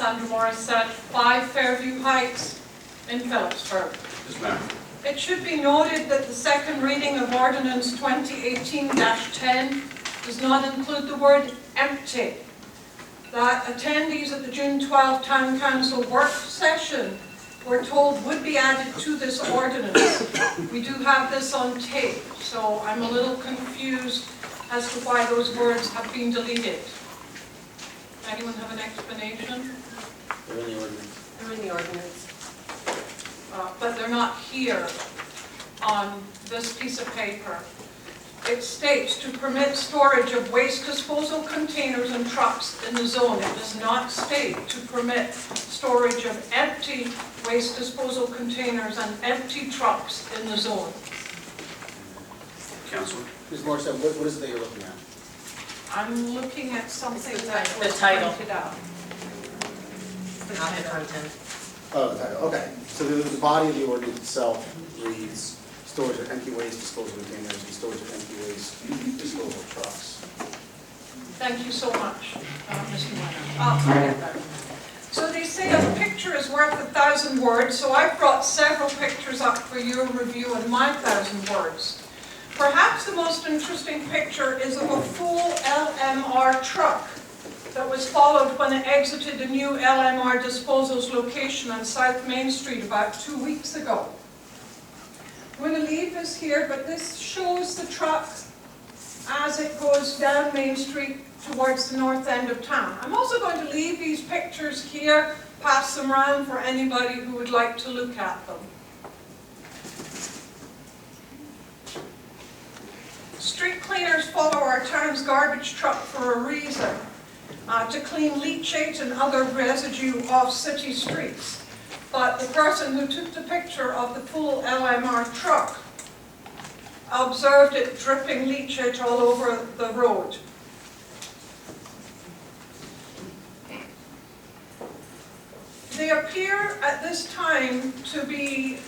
Sandra Morrisette, 5 Fairview Heights in Phillipsburg. Yes, ma'am. It should be noted that the second reading of Ordinance 2018-10 does not include the word empty. That attendees at the June 12 Town Council work session were told would be added to this ordinance. We do have this on tape, so I'm a little confused as to why those words have been deleted. Anyone have an explanation? They're in the ordinance. They're in the ordinance. But they're not here on this piece of paper. It states to permit storage of waste disposal containers and trucks in the zone. It does not state to permit storage of empty waste disposal containers and empty trucks in the zone. Councilor? Ms. Morrisette, what is it that you're looking at? I'm looking at something that The was title. printed out. Not the content. Oh, the title, okay. So the body of the ordinance itself reads storage of empty waste disposal containers and storage of empty waste disposal trucks. Thank you so much, Mr. Weiner. So they say a picture is worth 1,000 words, so I've brought several pictures up for your review in my 1,000 words. Perhaps the most interesting picture is of a full LMR truck that was followed when it exited the new LMR disposals location on South Main Street about 2 weeks ago. I'm going to leave this here, but this shows the truck as it goes down Main Street towards the north end of town. I'm also going to leave these pictures here, pass them around for anybody who would like to look at them. Street cleaners follow our town's garbage truck for a reason, to clean leachate and other residue off city streets. But the person who took the picture of the full LMR truck observed it dripping leachate all over the road. They appear at this time to be,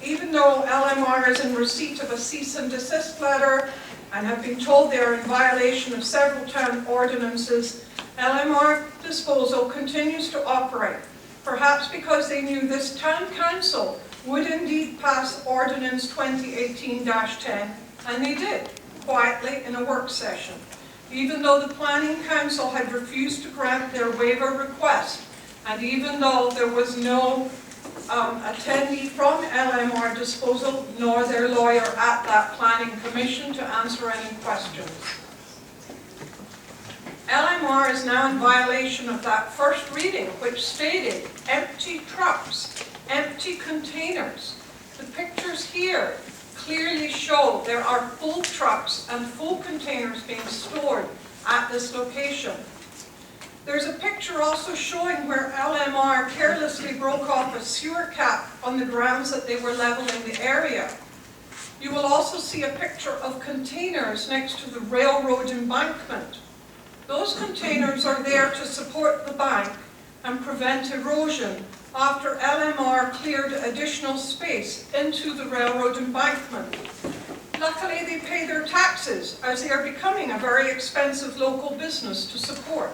even though LMR is in receipt of a cease and desist letter and have been told they are in violation of several town ordinances, LMR disposal continues to operate, perhaps because they knew this town council would indeed pass Ordinance 2018-10, and they did, quietly in a work session, even though the Planning Council had refused to grant their waiver request, and even though there was no attendee from LMR disposal nor their lawyer at that planning commission to answer any questions. LMR is now in violation of that first reading, which stated empty trucks, empty containers. The pictures here clearly show there are full trucks and full containers being stored at this location. There's a picture also showing where LMR carelessly broke off a sewer cap on the grounds that they were leveling the area. You will also see a picture of containers next to the railroad embankment. Those containers are there to support the bank and prevent erosion after LMR cleared additional space into the railroad embankment. Luckily, they pay their taxes as they are becoming a very expensive local business to support.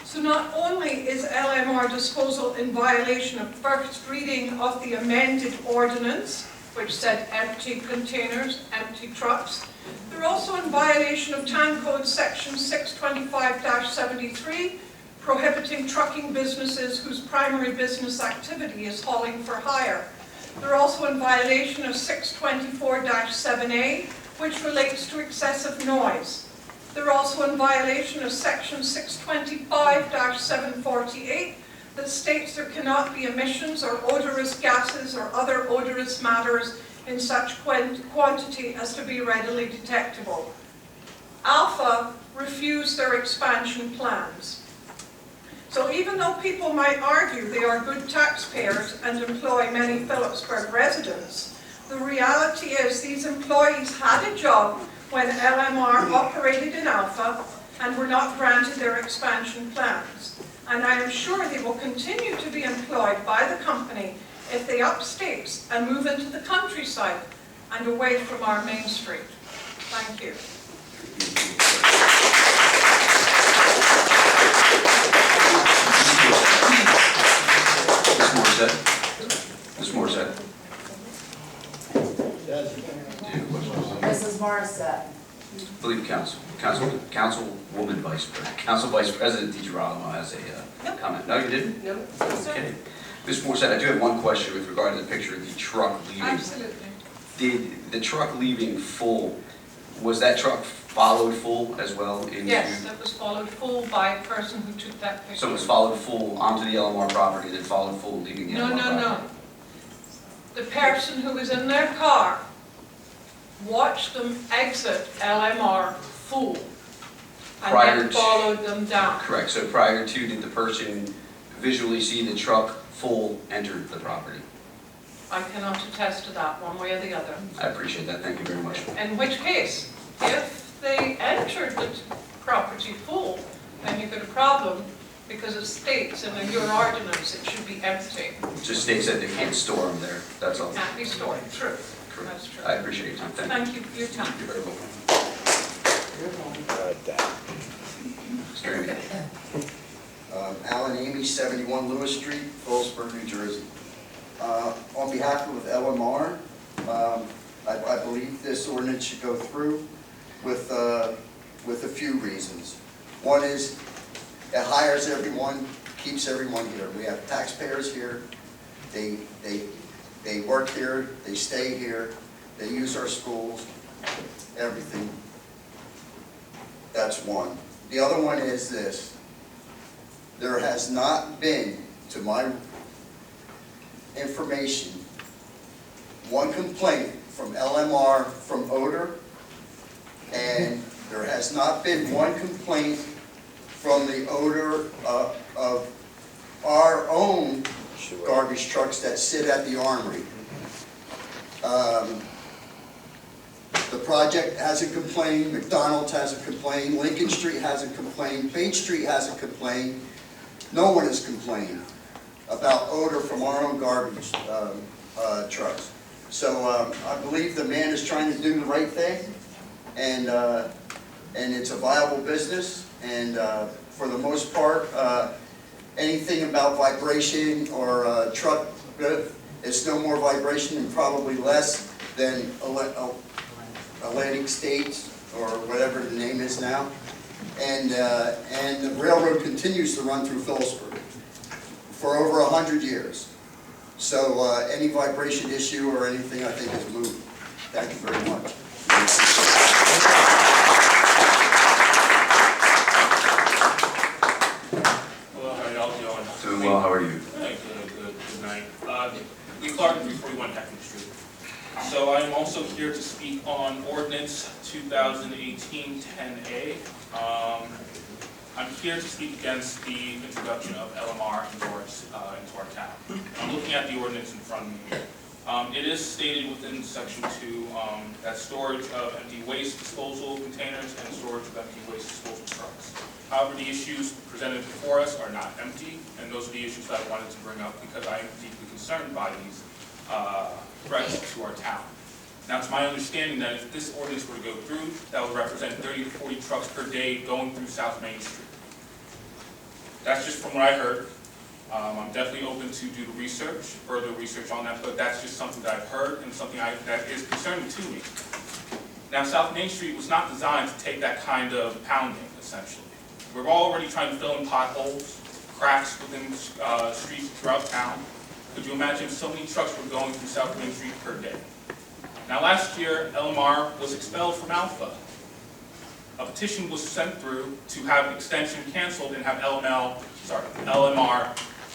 So not only is LMR disposal in violation of first reading of the amended ordinance, which said empty containers, empty trucks, they're also in violation of Town Code Section 625-73, prohibiting trucking businesses whose primary business activity is hauling for hire. They're also in violation of 624-7A, which relates to excessive noise. They're also in violation of Section 625-748 that states there cannot be emissions or odorous gases or other odorous matters in such quantity as to be readily detectable. Alpha refused their expansion plans. So even though people might argue they are good taxpayers and employ many Phillipsburg residents, the reality is these employees had a job when LMR operated in Alpha and were not granted their expansion plans. And I am sure they will continue to be employed by the company if they up stakes and move into the countryside and away from our main street. Thank you. believe Councilwoman Vice President, Council Vice President DiGirolamo has a comment. No, you didn't? No, sir. Okay. Ms. Morrisette, I do have one question with regard to the picture of the truck leaving. Absolutely. Did the truck leaving full, was that truck followed full as well? Yes, that was followed full by a person who took that picture. So it was followed full onto the LMR property, then followed full leaving the LMR property? No. The person who was in their car watched them exit LMR full and Prior then to- followed them down. Correct. So prior to, did the person visually see the truck full enter the property? I cannot attest to that one way or the other. I appreciate that. Thank you very much. In which case, if they entered the property full, then you've got a problem because it states in your ordinance it should be empty. It just states that they can't store them there. That's all. It can't be stored. True. Correct. That's true. I appreciate your time. Thank you. Thank you for your time. You're very welcome. Mr. Amy. Alan Amy, 71 Lewis Street, Phillipsburg, New Jersey. On behalf of LMR, I believe this ordinance should go through with a few reasons. One is it hires everyone, keeps everyone here. We have taxpayers here. They work here, they stay here, they use our schools, everything. That's one. The other one is this. There has not been, to my information, one complaint from LMR from odor, and there has not been one complaint from the odor of our own garbage trucks that sit at the armory. The project hasn't complained, McDonald's hasn't complained, Lincoln Street hasn't complained, Page Street hasn't complained. No one has complained about odor from our own garbage trucks. So I believe the man is trying to do the right thing, and it's a viable business. And for the most part, anything about vibration or truck, it's no more vibration and probably less than Atlantic States or whatever the name is now. And the railroad continues to run through Phillipsburg for over 100 years. So any vibration issue or anything, I think, is moot. Thank you very much. Hello, how y'all doing? Doing well. How are you? Good night. Lee Clark, 341 Hackney Street. So I am also here to speak on Ordinance 2018-10A. I'm here to speak against the introduction of LMR into our town. I'm looking at the ordinance in front of me here. It is stated within Section 2 that storage of empty waste disposal containers and storage of empty waste disposal trucks. However, the issues presented before us are not empty, and those are the issues that I wanted to bring up because I am deeply concerned by these threats to our town. Now, it's my understanding that if this ordinance were to go through, that would represent 30 to 40 trucks per day going through South Main Street. That's just from what I heard. I'm definitely open to do the research, further research on that, but that's just something that I've heard and something that is concerning to me. Now, South Main Street was not designed to take that kind of pounding, essentially. We're already trying to fill in potholes, cracks within streets throughout town. Could you imagine if so many trucks were going through South Main Street per day? Now, last year, LMR was expelled from Alpha. A petition was sent through to have extension canceled and have LMR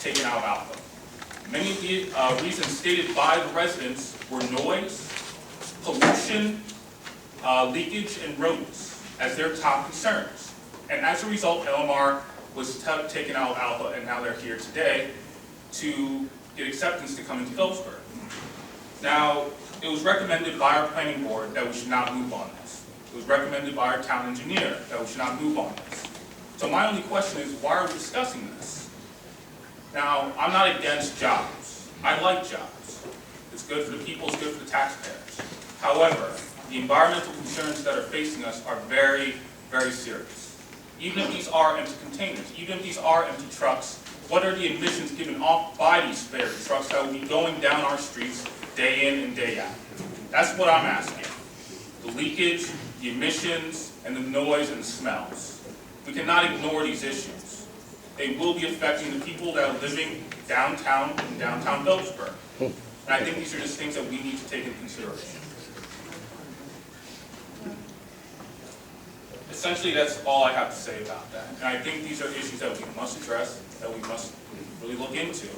taken out of Alpha. Many of the reasons stated by the residents were noise, pollution, leakage, and rodents as their top concerns. And as a result, LMR was taken out of Alpha, and now they're here today to get acceptance to come into Phillipsburg. Now, it was recommended by our planning board that we should not move on this. It was recommended by our town engineer that we should not move on this. So my only question is, why are we discussing this? Now, I'm not against jobs. I like jobs. It's good for the people, it's good for the taxpayers. However, the environmental concerns that are facing us are very, very serious. Even if these are empty containers, even if these are empty trucks, what are the emissions given off by these spare trucks that will be going down our streets day in and day out? That's what I'm asking. The leakage, the emissions, and the noise and smells. We cannot ignore these issues. They will be affecting the people that are living downtown in downtown Phillipsburg. And I think these are just things that we need to take into consideration. Essentially, that's all I have to say about that. And I think these are issues that we must address, that we must really look into.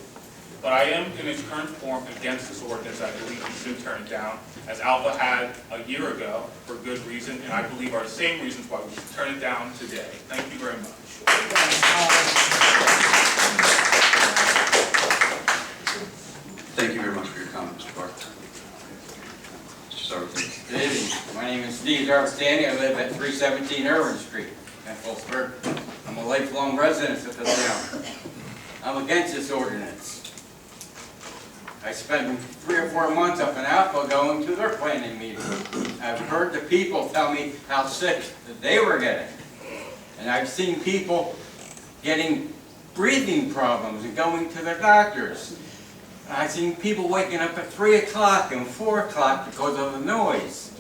But I am, in its current form, against this ordinance. I believe we should turn it down, as Alpha had a year ago, for good reason, and I believe are the same reasons why we should turn it down today. Thank you very much. Thank you very much for your comment, Mr. Clark. Mr. Sarver. Good evening. My name is Steve Darvstani. I live at 317 Irvin Street in Phillipsburg. I'm a lifelong resident of the town. I'm against this ordinance. I spent 3 or 4 months up in Alpha going to their planning meeting. I've heard the people tell me how sick that they were getting. And I've seen people getting breathing problems and going to their doctors. I've seen people waking up at 3 o'clock and 4 o'clock because of the noise.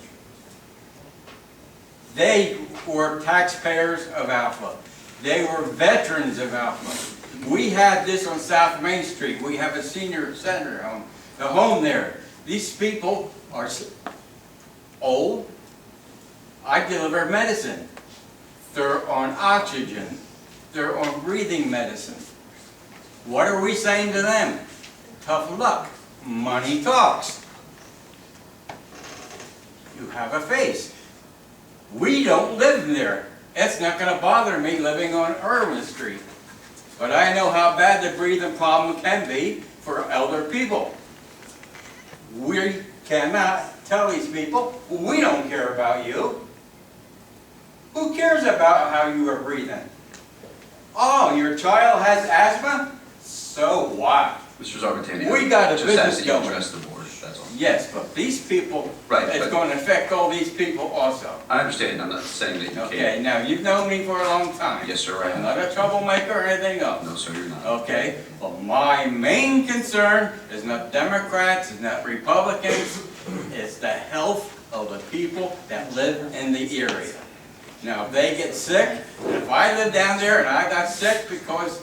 They were taxpayers of Alpha. They were veterans of Alpha. We had this on South Main Street. We have a senior center home, the home there. These people are old. I deliver medicine. They're on oxygen. They're on breathing medicine. What are we saying to them? Tough luck. Money talks. You have a face. We don't live there. It's not going to bother me living on Irvin Street. But I know how bad the breathing problem can be for elder people. We cannot tell these people, we don't care about you. Who cares about how you are breathing? Oh, your child has asthma? So what? Mr. Zarbatani. We got a just business ask that you going. address the board, that's all. Yes, but these people, Right, it's but- going to affect all these people also. I understand, I'm not saying that you can't. Okay, now you've known me for a long time. Yes, sir, I I'm have. not a troublemaker or anything else. No, sir, you're not. Okay, but my main concern is not Democrats, it's not Republicans, it's the health of the people that live in the area. Now, if they get sick, and if I live down there and I got sick because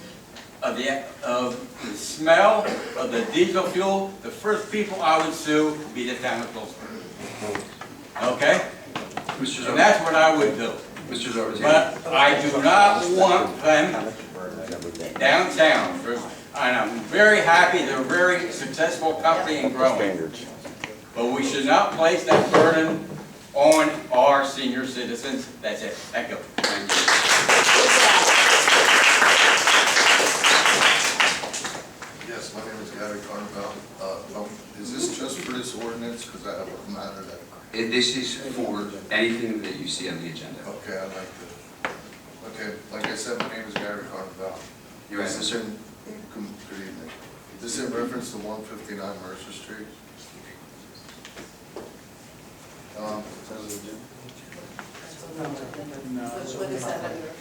of the smell of the diesel fuel, the first people I would sue would be the town of Phillipsburg. Okay? Mr. And that's what I would do. Mr. Zarbatani. But I do not want them downtown. And I'm very happy, they're a very successful company and growing. But we should not place that burden on our senior citizens. That's it. Thank you. Thank you. Yes, my name is Gary Carnevale. Is this just for this ordinance? Because I have a matter that, This is for anything that you see on the agenda. okay, I'd like to, okay, like I said, my name is Gary Carnevale. You ready, sir? Good evening. Is this in reference to 159 Mercer Street? What is that under?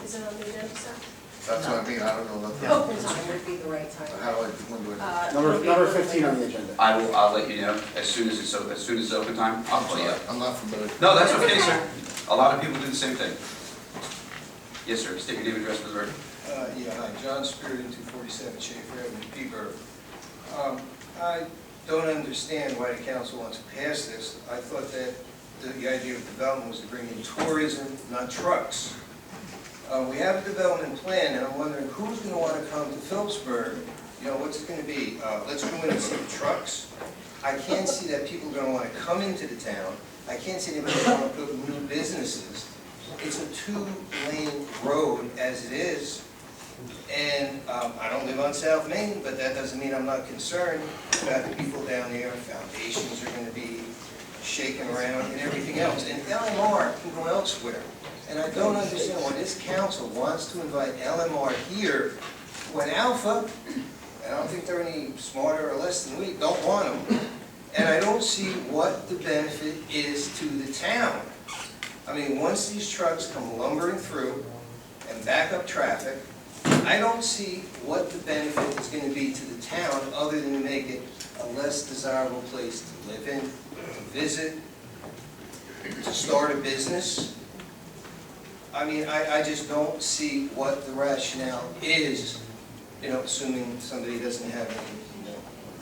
Is it on the agenda, sir? That's what I mean, I don't know nothing. Open time would be the right time. How do I, when do I? Number 15 on the agenda. I'll let you know as soon as it's open time. I'll call you up. I'm not familiar. No, that's okay, sir. A lot of people do the same thing. Yes, sir. State your name and address for the record. Yeah, hi, John Spirit, 247 Schaefer Avenue, Peterborough. I don't understand why the council wants to pass this. I thought that the idea of development was to bring in tourism, not trucks. We have a development plan, and I'm wondering who's going to want to come to Phillipsburg? You know, what's it going to be? Let's go in and see the trucks. I can't see that people are going to want to come into the town. I can't see anybody want to put new businesses. It's a 2-lane road as it is. And I don't live on South Main, but that doesn't mean I'm not concerned about the people down there. Foundations are going to be shaken around and everything else. And LMR can go elsewhere. And I don't understand why this council wants to invite LMR here when Alpha, and I don't think they're any smarter or less than we, don't want them. And I don't see what the benefit is to the town. I mean, once these trucks come lumbering through and back up traffic, I don't see what the benefit is going to be to the town other than to make it a less desirable place to live in, to visit, to start a business. I mean, I just don't see what the rationale is, assuming somebody doesn't have any,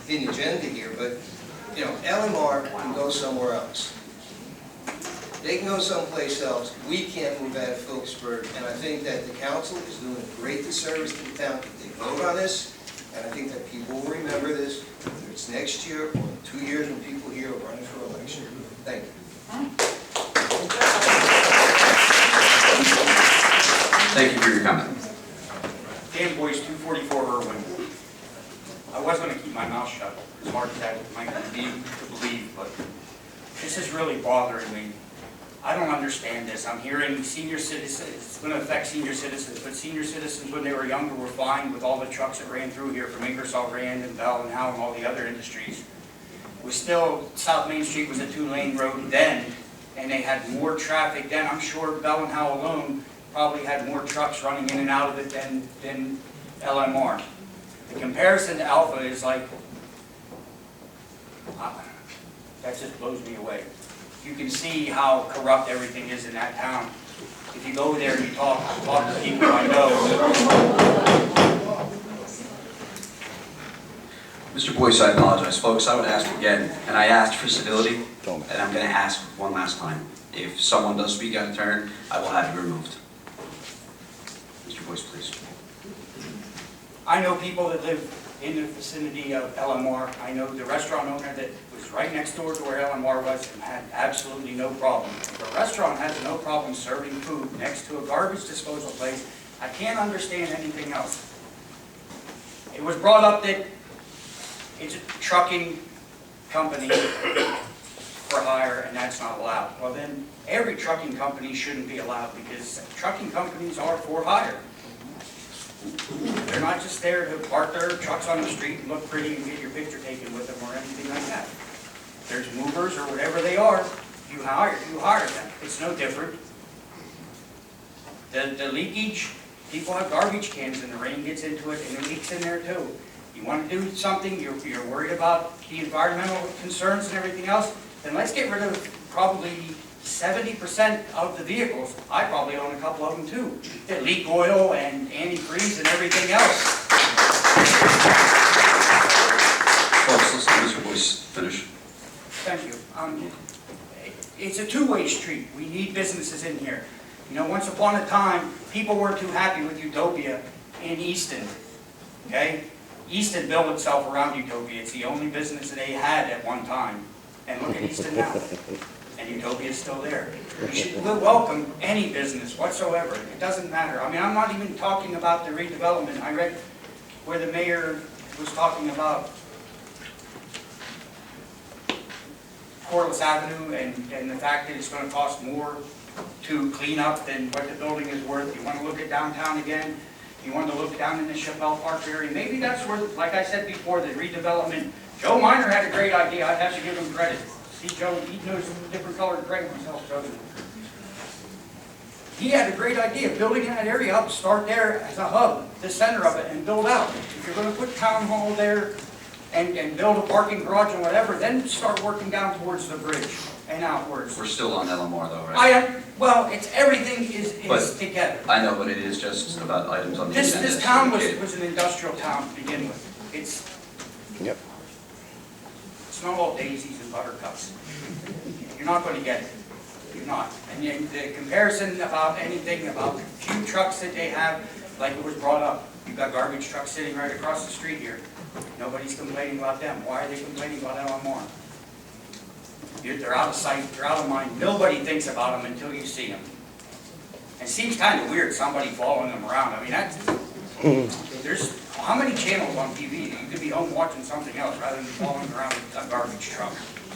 hidden agenda here, but, LMR can go somewhere else. They can go someplace else. We can't move out of Phillipsburg, and I think that the council is doing a great disservice to the town if they vote on this, and I think that people will remember this, whether it's next year or in 2 years when people here are running for election. Thank you. Thank you for your comment. Dan Boyce, 244 Irwin. I was going to keep my mouth shut, as hard as that might be to believe, but this is really bothering me. I don't understand this. I'm hearing senior citizens, it's going to affect senior citizens, but senior citizens when they were younger were fine with all the trucks that ran through here from Ingersoll Rand and Bell and Howe and all the other industries. South Main Street was a 2-lane road then, and they had more traffic then. I'm sure Bell and Howe alone probably had more trucks running in and out of it than LMR. The comparison to Alpha is like, that just blows me away. You can see how corrupt everything is in that town. If you go there and you talk to people I know. Mr. Boyce, I apologize. Folks, I would ask again, and I asked for civility, and I'm going to ask one last time. If someone does speak out of turn, I will have you removed. Mr. Boyce, please. I know people that live in the vicinity of LMR. I know the restaurant owner that was right next door to where LMR was and had absolutely no problem. If a restaurant has no problem serving food next to a garbage disposal place, I can't understand anything else. It was brought up that it's a trucking company for hire and that's not allowed. Well then, every trucking company shouldn't be allowed because trucking companies are for hire. They're not just there to park their trucks on the street and look pretty and get your picture taken with them or anything like that. There's movers or whatever they are, you hire them. It's no different. The leakage, people have garbage cans and the rain gets into it and it leaks in there too. You want to do something, you're worried about the environmental concerns and everything else, then let's get rid of probably 70% of the vehicles. I probably own a couple of them too, that leak oil and antifreeze and everything else. Folks, let's let Mr. Boyce finish. Thank you. It's a two-way street. We need businesses in here. Once upon a time, people weren't too happy with Utopia in Easton, okay? Easton built itself around Utopia. It's the only business that they had at one time. And look at Easton now. And Utopia is still there. We'll welcome any business whatsoever. It doesn't matter. I mean, I'm not even talking about the redevelopment. I read where the mayor was talking about Corliss Avenue and the fact that it's going to cost more to clean up than what the building is worth. You want to look at downtown again? You want to look down in the Chappelle Park area? Maybe that's where, like I said before, the redevelopment. Joe Miner had a great idea. I'd have to give him credit. See, Joe, he knows different colored gray himself, doesn't he? He had a great idea, building that area up, start there as a hub, the center of it, and build out. If you're going to put town hall there and build a parking garage and whatever, then start working down towards the bridge and outwards. We're still on LMR though, right? Well, it's everything is But together. I know, but it is just about items on the agenda. This town was an industrial town to begin with. It's not all daisies and buttercups. You're not going to get it. You're not. And the comparison about anything about the few trucks that they have, like it was brought up, you've got garbage trucks sitting right across the street here. Nobody's complaining about them. Why are they complaining about LMR? They're out of sight, they're out of mind. Nobody thinks about them until you see them. It seems kind of weird, somebody following them around. I mean, there's how many channels on TV? You could be home watching something else rather than following around a garbage truck.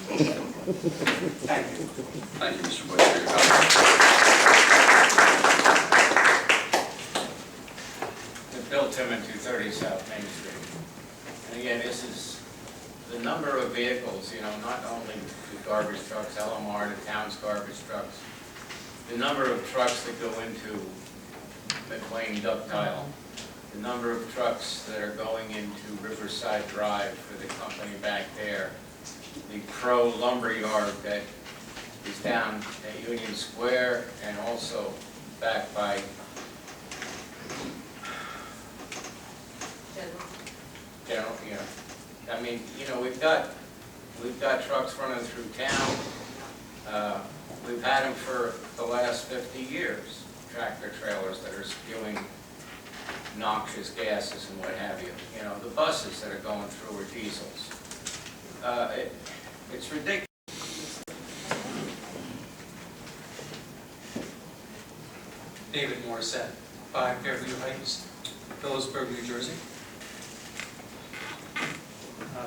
Thank you. Thank you, Mr. Boyce, for your comment. Bill Timmon, 230 South Main Street. And again, this is the number of vehicles, not only the garbage trucks, LMR, the town's garbage trucks, the number of trucks that go into McLean Ductile, the number of trucks that are going into Riverside Drive for the company back there, the Pro Lumber Yard that is down at Union Square and also back by General, you know. I mean, you know, we've got trucks running through town. We've had them for the last 50 years, tractor trailers that are spewing noxious gases and what have you. You know, the buses that are going through are diesels. It's ridiculous. David Morrisette, 5 Fairview Heights, Phillipsburg, New Jersey.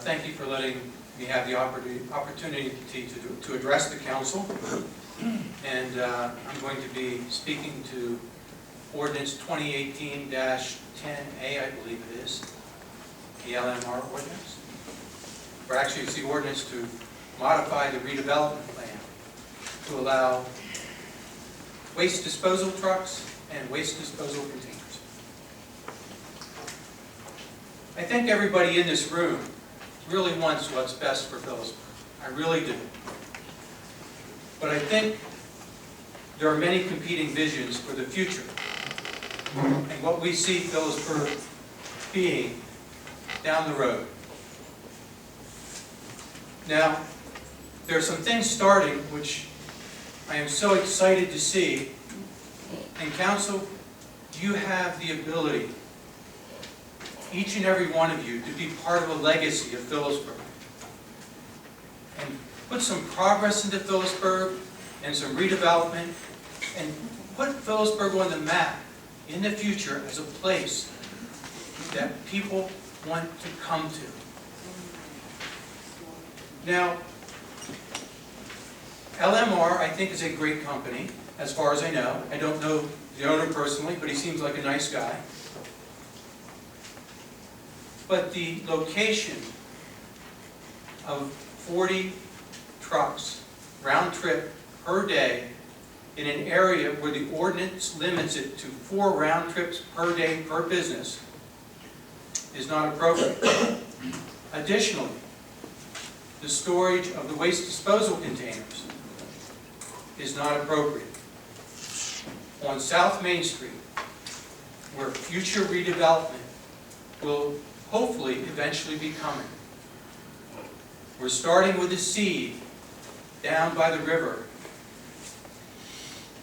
Thank you for letting me have the opportunity to address the council. And I'm going to be speaking to Ordinance 2018-10A, I believe it is, the LMR ordinance. Or actually, it's the ordinance to modify the redevelopment plan to allow waste disposal trucks and waste disposal containers. I think everybody in this room really wants what's best for Phillipsburg. I really do. But I think there are many competing visions for the future and what we see Phillipsburg being down the road. Now, there are some things starting which I am so excited to see. And council, you have the ability, each and every one of you, to be part of a legacy of Phillipsburg and put some progress into Phillipsburg and some redevelopment and put Phillipsburg on the map in the future as a place that people want to come to. Now, LMR, I think, is a great company, as far as I know. I don't know the owner personally, but he seems like a nice guy. But the location of 40 trucks, round trip, per day, in an area where the ordinance limits it to 4 round trips per day per business, is not appropriate. Additionally, the storage of the waste disposal containers is not appropriate. On South Main Street, where future redevelopment will hopefully eventually be coming, we're starting with a seed down by the river,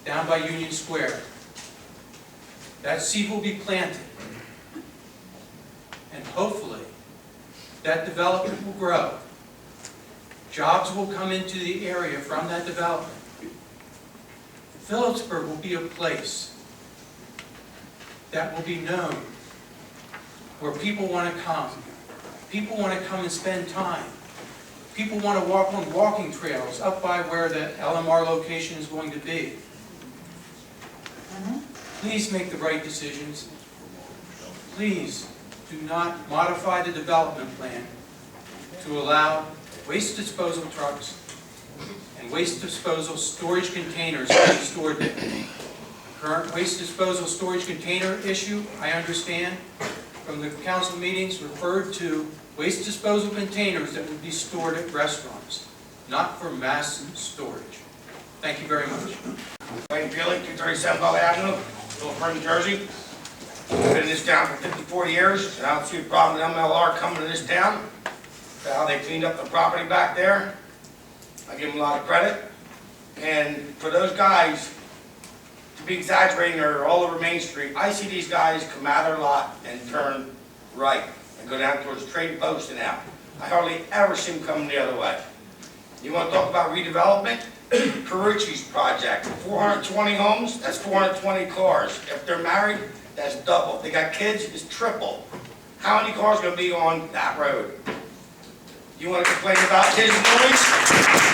down by Union Square. That seed will be planted, and hopefully that development will grow. Jobs will come into the area from that development. Phillipsburg will be a place that will be known, where people want to come. People want to come and spend time. People want to walk on walking trails up by where the LMR location is going to be. Please make the right decisions. Please do not modify the development plan to allow waste disposal trucks and waste disposal storage containers to be stored there. Current waste disposal storage container issue, I understand from the council meetings, referred to waste disposal containers that would be stored at restaurants, not for mass storage. Thank you very much. Blaine Fehley, 237 Bell Avenue, Phillipsburg, New Jersey. I've been in this town for 54 years, and I don't see a problem with MLR coming to this town. How they cleaned up the property back there, I give them a lot of credit. And for those guys to be exaggerating or all over Main Street, I see these guys come out of their lot and turn right and go down towards Trade Post and out. I hardly ever see them coming the other way. You want to talk about redevelopment? Carucci's project, 420 homes, that's 420 cars. If they're married, that's double. If they got kids, it's triple. How many cars are going to be on that road? You want to complain about his noise?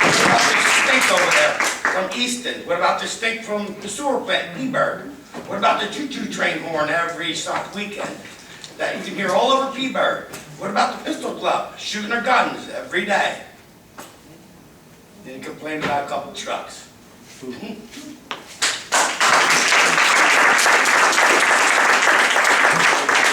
What about the stink over there from Easton? What about the stink from the sewer plant, Peaburg? What about the choo-choo train horn every weekend that you can hear all over Peaburg? What about the pistol club shooting their guns every day? Then complain about a couple trucks.